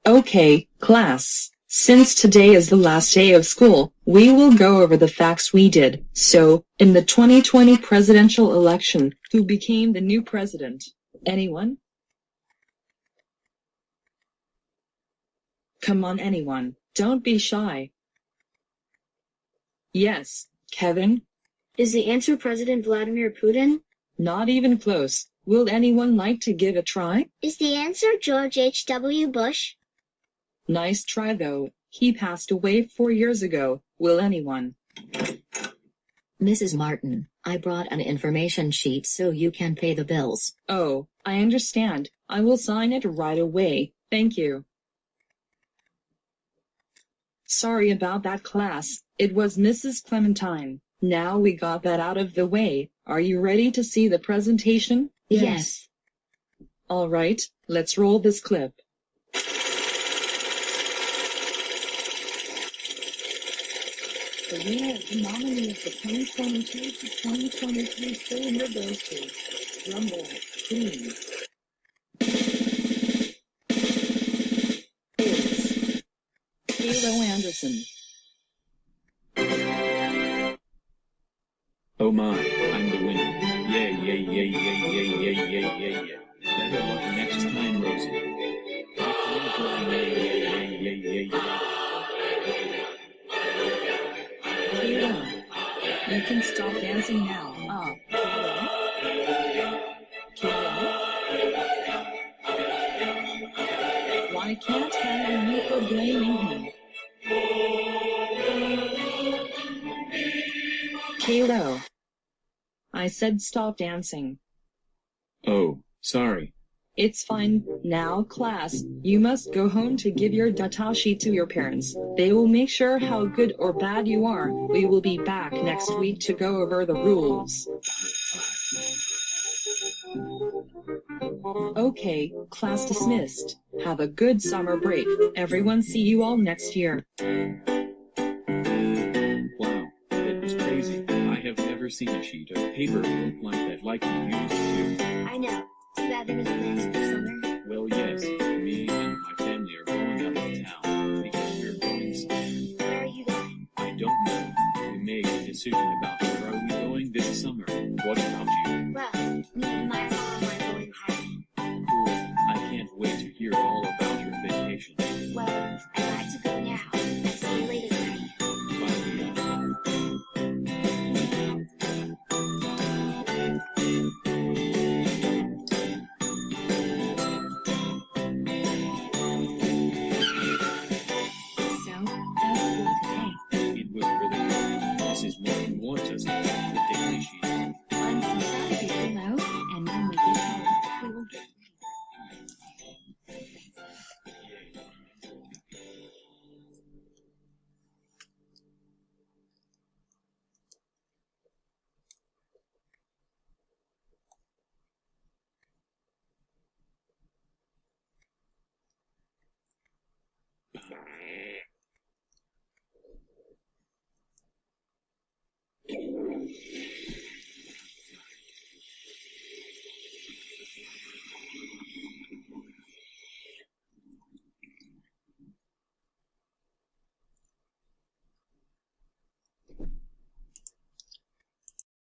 Okay, class. Since today is the last day of school, we will go over the facts we did. So, in the 2020 presidential election, who became the new president? Anyone? Come on, anyone. Don't be shy. Yes, Kevin? Is the answer President Vladimir Putin? Not even close. Will anyone like to give a try? Is the answer George H.W. Bush? Nice try though. He passed away 4 years ago. Will anyone? Mrs. Martin, I brought an information sheet so you can pay the bills. Oh, I understand. I will sign it right away. Thank you. Sorry about that, class. It was Mrs. Clementine. Now we got that out of the way. Are you ready to see the presentation? Yes. All right, let's roll this clip. The winner of the nominee of the 2022 to 2023 cylinder goes to, drum roll, please. Is Caillou Anderson. Oh my, I'm the winner. Yay, yay, yay, yay, yay, yay, yay, yay, yay. Better luck next time, Rosie. Yay, yay, yay, yay, yay, Caillou, you can stop dancing now. Caillou? Why can't I hear you for blaming him? Caillou. I said stop dancing. Oh, sorry. It's fine. Now, class, you must go home to give your data sheet to your parents. They will make sure how good or bad you are. We will be back next week to go over the rules. Okay, class dismissed. Have a good summer break. Everyone, see you all next year. Wow, that was crazy. I have never seen a sheet of paper look like that like you used to. I know. Too bad there was plans for summer. Well, yes, me and my family are going out of town because we're going somewhere. Where are you going? I don't know. We made a decision about where are we going this summer. What about you? Well, me and my mom are going hiking. Cool. I can't wait to hear all about your vacation. Well, I'd like to go now. I'll see you later, Daddy. It was really good. Mrs. Martin wants us to have the daily sheet. I'm so sorry to pull out, and when we get home, we will get Yay.